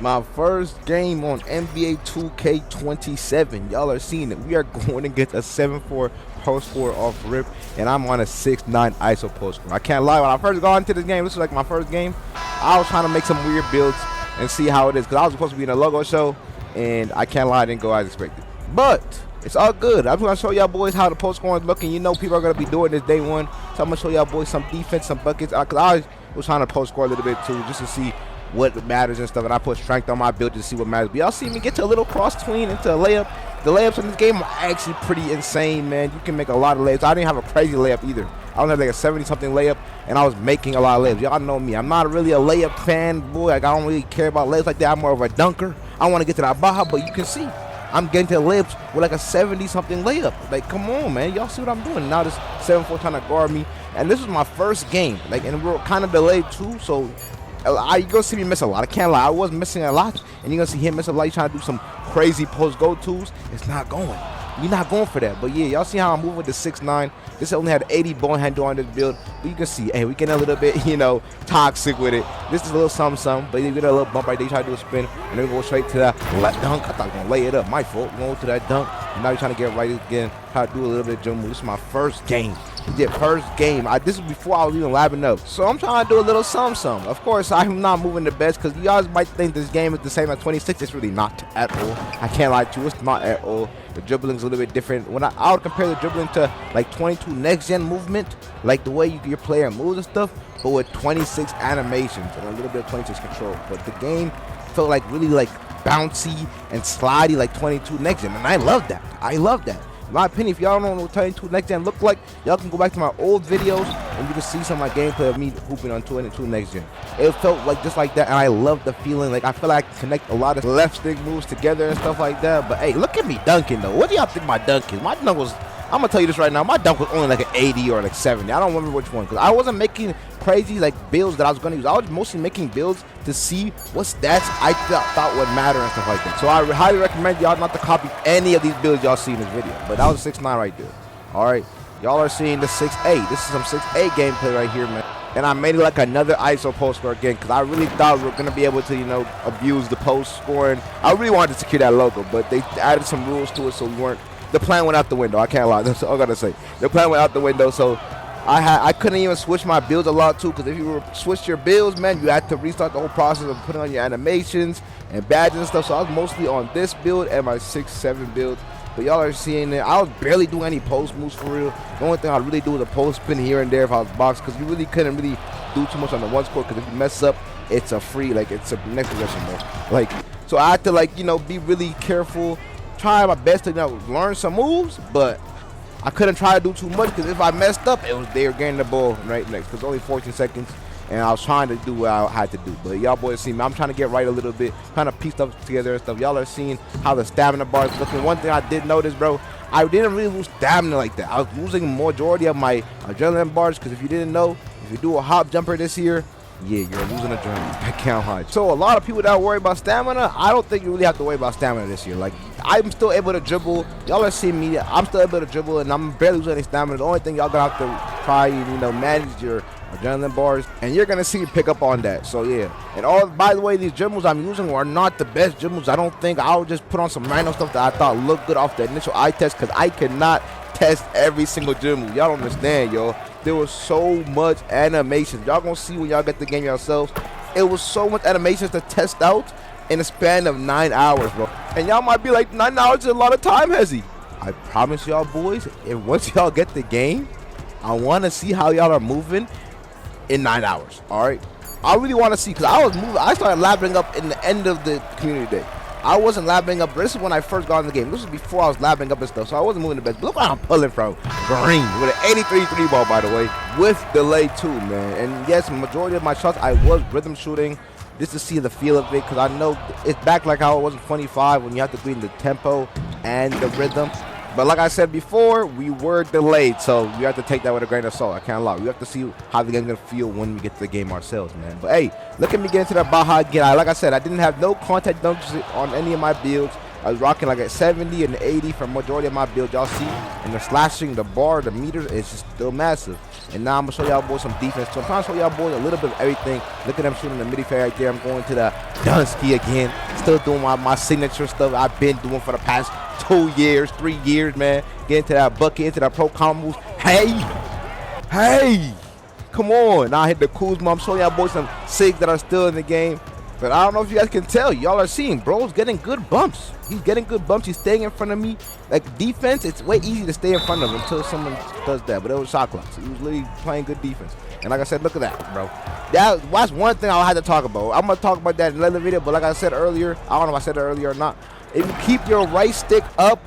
my first game on NBA 2K27. Y'all are seeing it. We are going to get a 7-4 post score off rip, and I'm on a 6-9 ISO post score. I can't lie. When I first got into this game, this was like my first game, I was trying to make some weird builds and see how it is, because I was supposed to be in a logo show, and I can't lie, I didn't go as expected. But it's all good. I'm going to show y'all boys how the post scoring is looking. You know people are going to be doing this day one, so I'm going to show y'all boys some defense, some buckets, because I was trying to post score a little bit too, just to see what matters and stuff, and I put strength on my build to see what matters. But y'all see me get to a little cross tween into a layup. The layups in this game are actually pretty insane, man. You can make a lot of layups. I didn't have a crazy layup either. I was have like a 70-something layup, and I was making a lot of layups. Y'all know me. I'm not really a layup fan, boy. Like, I don't really care about layups like that. I'm more of a dunker. I want to get to that baja, but you can see I'm getting to the layups with like a 70-something layup. Like, come on, man. Y'all see what I'm doing. Now this 7-4 trying to guard me, and this was my first game. Like, and we're kind of delayed too, so you're going to see me miss a lot. I can't lie. I was missing a lot, and you're going to see him miss a lot. He's trying to do some crazy post go-tos. It's not going. We're not going for that. But, yeah, y'all see how I'm moving with the 6'9". This only had 80 bone handle on this build. But you can see, hey, we getting a little bit, you know, toxic with it. This is a little something, but you get a little bump right there. You try to do a spin, and then we go straight to that dunk. I thought I was going to lay it up. My fault. Going to that dunk. And now you're trying to get right again. Try to do a little bit of jump move. This is my first game. First game. This is before I was even labbing up. So I'm trying to do a little something. Of course, I'm not moving the best, because you guys might think this game is the same as 26. It's really not at all. I can't lie to you. It's not at all. The dribbling's a little bit different. When I would compare the dribbling to like 22 next gen movement, like the way your player moves and stuff, but with 26 animations and a little bit of 26 control. But the game felt like really like bouncy and slidey like 22 next gen, and I love that. I love that. In my opinion, if y'all don't know what 22 next gen look like, y'all can go back to my old videos and you can see some of my gameplay of me hooping on 22 next gen. It felt like just like that, and I love the feeling. Like, I feel like I can connect a lot of left stick moves together and stuff like that. But hey, look at me dunking though. What do y'all think my dunk is? My dunk was, I'm gonna tell you this right now, my dunk was only like an 80 or like 70. I don't remember which one, because I wasn't making crazy like builds that I was gonna use. I was mostly making builds to see what stats I thought would matter and stuff like that. So I highly recommend y'all not to copy any of these builds y'all see in this video. But that was a 6'9 right there. Alright, y'all are seeing the 6'8. This is some 6'8 gameplay right here, man. And I made it like another ISO post score again, because I really thought we were going to be able to, you know, abuse the post scoring. I really wanted to secure that logo, but they added some rules to it, so we weren't. The plan went out the window. I can't lie. That's all I got to say. The plan went out the window, so I couldn't even switch my builds a lot too, because if you switch your builds, man, you had to restart the whole process of putting on your animations and badges and stuff. So I was mostly on this build and my 6-7 build. But y'all are seeing it. I was barely doing any post moves for real. The only thing I really do was a post spin here and there if I was boxed, because you really couldn't really do too much on the one score, because if you mess up, it's a free, like it's a next possession mode. Like, so I had to, like, you know, be really careful, try my best to, you know, learn some moves, but I couldn't try to do too much, because if I messed up, it was they were getting the ball right next, because only 14 seconds, and I was trying to do what I had to do. But y'all boys see me. I'm trying to get right a little bit, trying to piece stuff together and stuff. Y'all are seeing how the stamina bar is looking. One thing I did notice, bro, I didn't really lose stamina like that. I was losing majority of my adrenaline bars, because if you didn't know, if you do a hop jumper this year, yeah, you're losing adrenaline. I can't hide. So a lot of people that worry about stamina, I don't think you really have to worry about stamina this year. Like, I'm still able to dribble. Y'all are seeing me. I'm still able to dribble, and I'm barely losing any stamina. The only thing y'all gonna have to try, you know, manage your adrenaline bars, and you're gonna see me pick up on that. So yeah. And all, by the way, these dribbles I'm using are not the best dribbles. I don't think. I'll just put on some random stuff that I thought looked good off the initial eye test, because I cannot test every single dribble. Y'all don't understand, yo. There was so much animation. Y'all gonna see when y'all get the game yourselves. It was so much animations to test out in a span of 9 hours, bro. And y'all might be like, 9 hours is a lot of time, Hezzy. I promise y'all boys, and once y'all get the game, I want to see how y'all are moving in 9 hours. All right, I really want to see, because I was moving. I started labbing up in the end of the community day. I wasn't labbing up. This is when I first got in the game. This was before I was labbing up and stuff, so I wasn't moving the best. But look where I'm pulling from. Green with an 83 3-ball, by the way, with delay too, man. And yes, majority of my shots I was rhythm shooting, just to see the feel of it, because I know it's back like how it was in 25 when you have to be in the tempo and the rhythm. But like I said before, we were delayed, so you have to take that with a grain of salt. I can't lie. We have to see how the game's going to feel when we get to the game ourselves, man. But hey, look at me get into that Baja again. Like I said, I didn't have no contact dunks on any of my builds. I was rocking like a 70 and 80 for majority of my build. Y'all see, and the slashing, the bar, the meters is just still massive. And now I'm gonna show y'all boys some defense. So I'm trying to show y'all boys a little bit of everything. Look at them shooting the midi fade right there. I'm going to the Dunsky again. Still doing my signature stuff I've been doing for the past 2 years, 3 years, man. Get into that bucket, into that pro combos. Hey, come on. Now I hit the Kuzma. I'm showing y'all boys some SIGs that are still in the game. But I don't know if you guys can tell. Y'all are seeing, bro's getting good bumps. He's getting good bumps. He's staying in front of me. Like, defense, it's way easy to stay in front of him until someone does that. But it was shot clocks. He was literally playing good defense. And like I said, look at that, bro. That's one thing I'll have to talk about. I'm going to talk about that in another video. But like I said earlier, I don't know if I said it earlier or not. If you keep your right stick up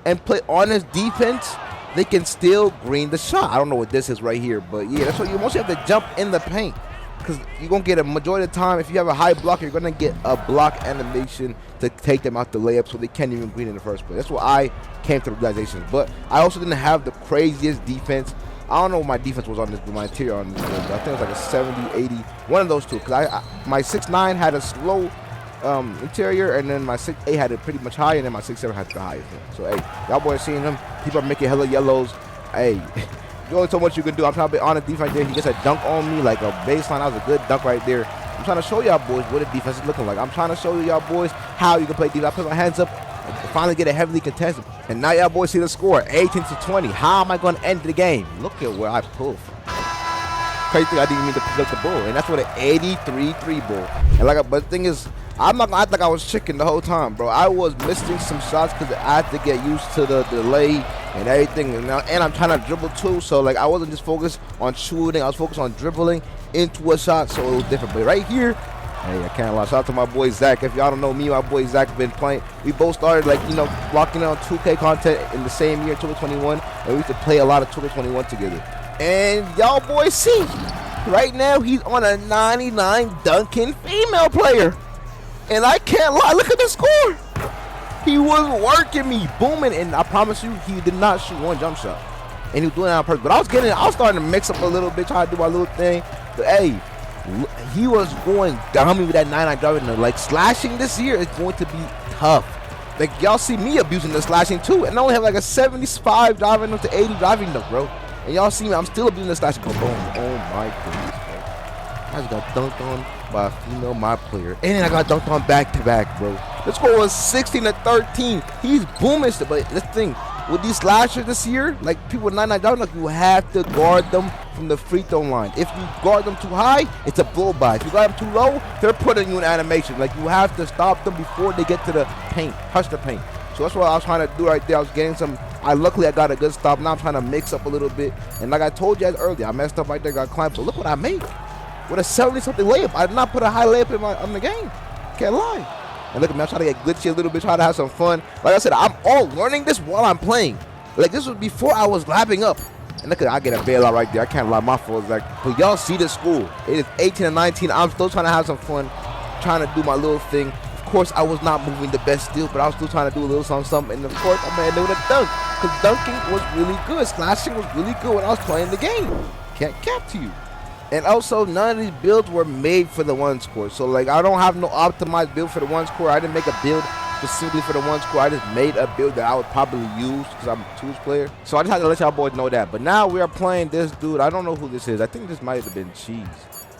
and play honest defense, they can still green the shot. I don't know what this is right here. But, yeah, that's what you mostly have to jump in the paint. Because you're going to get a majority of the time, if you have a high block, you're going to get a block animation to take them out the layup so they can't even green in the first place. That's what I came to the realization. But I also didn't have the craziest defense. I don't know what my defense was on this, my interior on this build. I think it was like a 70, 80, one of those two. Because my 6'9 had a slow interior, and then my 6'8 had it pretty much high, and then my 6'7 had the highest. So, hey, y'all boys seeing him. People are making hella yellows. Hey. There's only so much you can do. I'm trying to be on the defense there. He gets a dunk on me, like a baseline. That was a good dunk right there. I'm trying to show y'all boys what the defense is looking like. I'm trying to show y'all boys how you can play defense. I put my hands up and finally get a heavily contested. And now y'all boys see the score, 18-20. How am I going to end the game? Look at where I pulled from. Crazy thing, I didn't even mean to pick up the ball. And that's what an 83-3 ball. And but the thing is, I'm not going to act like I was chicken the whole time, bro. I was missing some shots because I had to get used to the delay and everything. And I'm trying to dribble too. So, like, I wasn't just focused on shooting. I was focused on dribbling into a shot. So, it was different. But right here, hey, I can't lie. Shout out to my boy, Zack. If y'all don't know me and my boy, Zack have been playing. We both started, like, you know, locking on 2K content in the same year, 2021. And we used to play a lot of 2021 together. And y'all boys see, right now, he's on a 99 dunking female player. And I can't lie, look at the score. He was working me, booming, and I promise you, he did not shoot one jump shot. And he was doing that on purpose. But I was starting to mix up a little bit, trying to do my little thing. But hey, he was going dummy with that 99 driving. Like, slashing this year is going to be tough. Like, y'all see me abusing the slashing too. And I only have like a 75 driving up to 80 driving though, bro. And y'all see me, I'm still abusing the slashing. Boom. Oh my goodness, bro. I just got dunked on by a female my player. And then I got dunked on back-to-back, bro. The score was 16-13. He's booming. But this thing, with these slashers this year, like people with 99 down, like, you have to guard them from the free throw line. If you guard them too high, it's a bull-by. If you guard them too low, they're putting you in animation. Like, you have to stop them before they get to the paint, touch the paint. So that's what I was trying to do right there. I was getting some. Luckily, I got a good stop. Now I'm trying to mix up a little bit. And like I told you guys earlier, I messed up right there, got climbed. But look what I made. With a 70-something layup. I did not put a high layup in the game. Can't lie. And look at me, I'm trying to get glitchy a little bit, trying to have some fun. Like I said, I'm all learning this while I'm playing. Like, this was before I was lapping up. And look at, I get a bailout right there. I can't lie, my fault. Like, but y'all see the score. It is 18-19. I'm still trying to have some fun, trying to do my little thing. Of course, I was not moving the best still, but I was still trying to do a little something. And of course, I made it with a dunk. Because dunking was really good. Slashing was really good when I was playing the game. Can't cap to you. And also, none of these builds were made for the one score. So, like, I don't have no optimized build for the one score. I didn't make a build specifically for the one score. I just made a build that I would probably use because I'm a twos player. So I just had to let y'all boys know that. But now we are playing this dude. I don't know who this is. I think this might have been Cheese.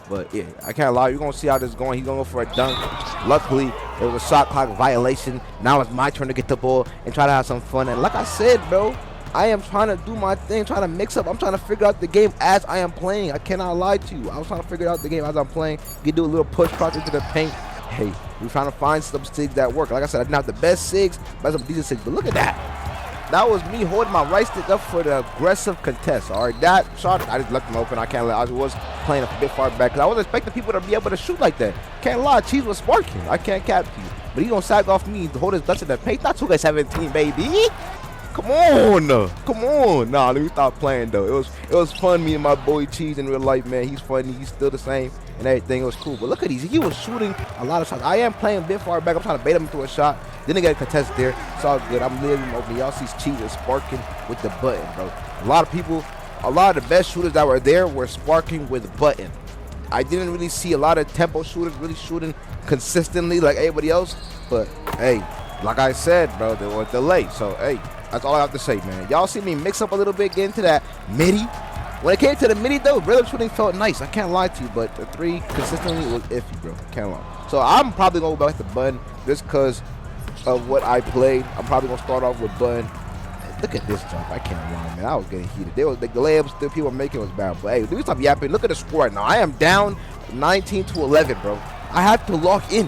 But yeah, I can't lie. You're going to see how this is going. He's going to go for a dunk. Luckily, it was a shot clock violation. Now it's my turn to get the ball and try to have some fun. And like I said, bro, I am trying to do my thing, trying to mix up. I'm trying to figure out the game as I am playing. I cannot lie to you. I was trying to figure out the game as I'm playing. You do a little push cross into the paint. Hey, we're trying to find some SIGs that work. Like I said, I didn't have the best SIGs, but some decent SIGs. But look at that. That was me holding my right stick up for the aggressive contest. All right, that shot, I just left him open. I can't lie. I was playing a bit far back because I wasn't expecting people to be able to shoot like that. Can't lie. Cheese was sparking. I can't cap you. But he gonna sag off me to hold his guts in the paint. Not 2K17, baby. Come on. Come on. Nah, let me stop playing, though. It was fun, me and my boy Cheese in real life, man. He's funny. He's still the same and everything. It was cool. But look at these. He was shooting a lot of shots. I am playing a bit far back. I'm trying to bait him into a shot. Didn't get a contest there. It's all good. I'm leaving him open. Y'all see Cheese is sparking with the button, bro. A lot of the best shooters that were there were sparking with button. I didn't really see a lot of tempo shooters really shooting consistently like everybody else. But, hey, like I said, bro, there was delay. So, hey, that's all I have to say, man. Y'all see me mix up a little bit, get into that midi. When it came to the midi, though, rhythm shooting felt nice. I can't lie to you, but the 3 consistently was iffy, bro. Can't lie. So I'm probably going to go back to button just because of what I played. I'm probably going to start off with button. Look at this jump. I can't lie, man. I was getting heated. The layups that people were making was bad. But, hey, do stop yapping. Look at the score right now. I am down 19 to 11, bro. I have to lock in.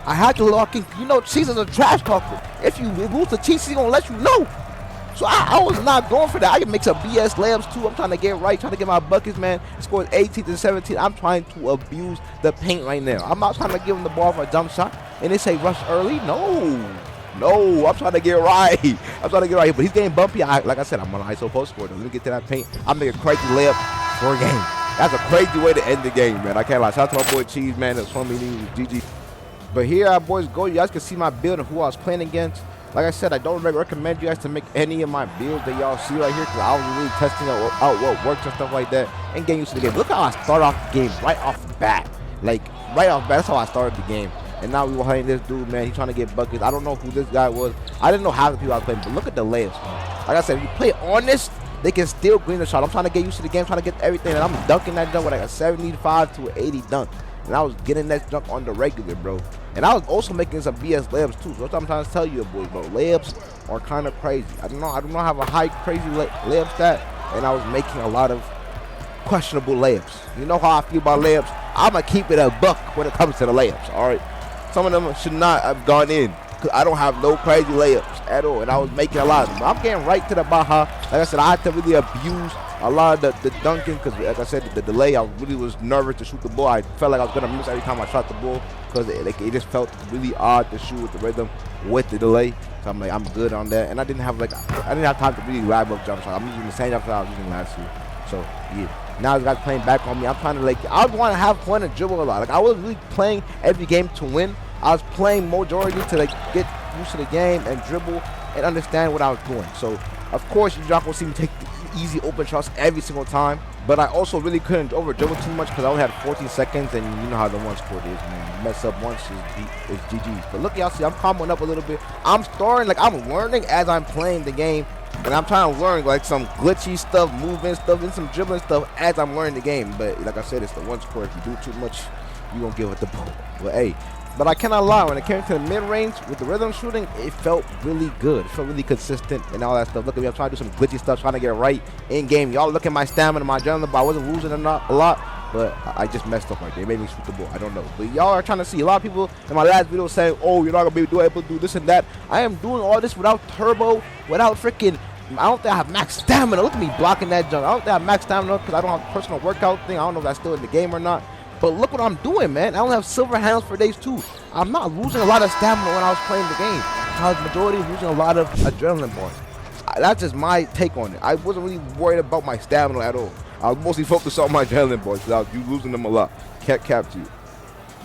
I had to lock in. You know, Cheese is a trash talker. If you lose to Cheese, he's going to let you know. So I was not going for that. I can make some BS layups too. I'm trying to get right, trying to get my buckets, man. Scored 18 to 17. I'm trying to abuse the paint right now. I'm not trying to give him the ball for a jump shot. And they say rush early. No, I'm trying to get right. I'm trying to get right. But he's getting bumpy. Like I said, I'm on an ISO post score. Let me get to that paint. I'm making a crazy layup for a game. That's a crazy way to end the game, man. I can't lie. Shout out to my boy Cheese, man. That's one meeting with GG. But here our boys go. You guys can see my build and who I was playing against. Like I said, I don't recommend you guys to make any of my builds that y'all see right here because I was really testing out what works and stuff like that and getting used to the game. Look how I start off the game right off the bat. Like, right off the bat, that's how I started the game. And now we were playing this dude, man. He's trying to get buckets. I don't know who this guy was. I didn't know half the people I was playing, but look at the layups, man. Like I said, if you play honest, they can still green the shot. I'm trying to get used to the game, trying to get everything, and I'm dunking that dunk with like a 75 to an 80 dunk. And I was getting that dunk on the regular, bro. And I was also making some BS layups too. So that's what I'm trying to tell you, boys, bro. Layups are kind of crazy. I don't have a high crazy layup stat, and I was making a lot of questionable layups. You know how I feel about layups. I'ma keep it a buck when it comes to the layups. All right, some of them should not have gone in because I don't have no crazy layups at all, and I was making a lot of them. I'm getting right to the Baja. Like I said, I had to really abuse a lot of the dunking because, like I said, the delay, I really was nervous to shoot the ball. I felt like I was going to miss every time I shot the ball because it just felt really odd to shoot with the rhythm with the delay. So I'm like, I'm good on that. And I didn't have time to really lab up jump shots. I'm using the same jump shot I was using last year. So, yeah. Now the guy's playing back on me. I'm trying to, I want to have fun and dribble a lot. Like, I wasn't really playing every game to win. I was playing majority to, get used to the game and dribble and understand what I was doing. So, of course, you're not going to see me take the easy open shots every single time, but I also really couldn't over dribble too much because I only had 14 seconds, and you know how the one score is, man. You mess up once is GG. But look, y'all see, I'm comboing up a little bit. I'm starting, I'm learning as I'm playing the game, and I'm trying to learn some glitchy stuff, movement stuff, and some dribbling stuff as I'm learning the game. But like I said, it's the one score. If you do too much, you gonna give it the ball. But hey. But I cannot lie, when it came to the mid-range with the rhythm shooting, it felt really good. It felt really consistent and all that stuff. Look at me, I'm trying to do some glitchy stuff, trying to get right in-game. Y'all look at my stamina, my adrenaline, but I wasn't losing a lot. But I just messed up right there. It made me shoot the ball. I don't know. But y'all are trying to see. A lot of people in my last video saying, oh, you're not going to be able to do this and that. I am doing all this without turbo, without freaking... I don't think I have max stamina. Look at me blocking that jump. I don't think I have max stamina because I don't have a personal workout thing. I don't know if that's still in the game or not. But look what I'm doing, man. I don't have silver handles for days too. I'm not losing a lot of stamina when I was playing the game. I was majority losing a lot of adrenaline bars. That's just my take on it. I wasn't really worried about my stamina at all. I was mostly focused on my adrenaline bars because I was losing them a lot. Can't cap you.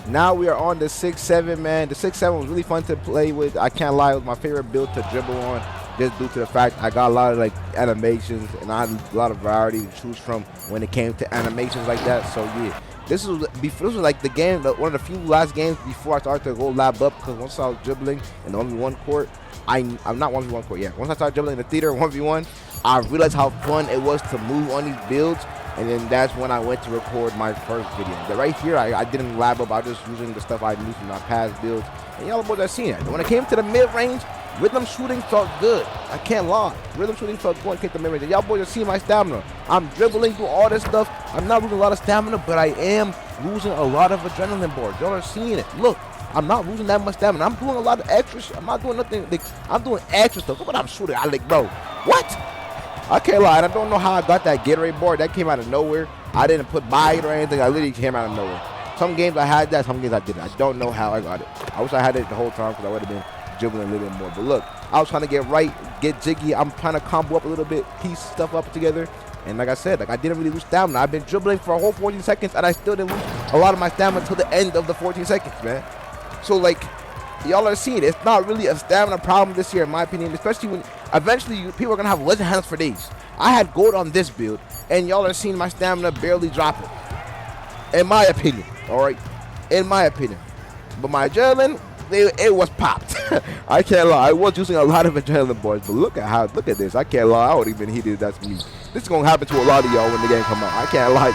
Now we are on the 6-7, man. The 6-7 was really fun to play with. I can't lie, it was my favorite build to dribble on. Just due to the fact I got a lot of animations and I had a lot of variety to choose from when it came to animations like that. So yeah. This was like the game, one of the few last games before I started to go lab up because once I was dribbling in the 1v1 court, I'm not 1v1 court, yeah. Once I started dribbling in the theater 1v1, I realized how fun it was to move on these builds, and then that's when I went to record my first video. But right here, I didn't lab up, I was just using the stuff I knew from my past builds, and y'all boys have seen it. When it came to the mid-range, rhythm shooting felt good. I can't lie. Rhythm shooting felt good when it came to mid-range. Y'all boys are seeing my stamina. I'm dribbling through all this stuff. I'm not losing a lot of stamina, but I am losing a lot of adrenaline bars. Y'all are seeing it. Look, I'm not losing that much stamina. I'm doing a lot of extra shit. I'm not doing nothing. I'm doing extra stuff. Look what I'm shooting. Bro, what? I can't lie. I don't know how I got that Gatorade board. That came out of nowhere. I didn't put buy it or anything. I literally came out of nowhere. Some games I had that. Some games I didn't. I don't know how I got it. I wish I had it the whole time because I would have been dribbling a little bit more. But look, I was trying to get right, get jiggy. I'm trying to combo up a little bit, piece stuff up together. And like I said, I didn't really lose stamina. I've been dribbling for a whole 14 seconds, and I still didn't lose a lot of my stamina until the end of the 14 seconds, man. So, y'all are seeing it. It's not really a stamina problem this year, in my opinion, especially when eventually people are going to have legend handles for days. I had gold on this build, and y'all are seeing my stamina barely dropping. In my opinion, all right? In my opinion. But my adrenaline, it was popped. I can't lie. I was using a lot of adrenaline boys, but look at this. I can't lie. I would even heated that's me. This is gonna happen to a lot of y'all when the game come out. I can't lie.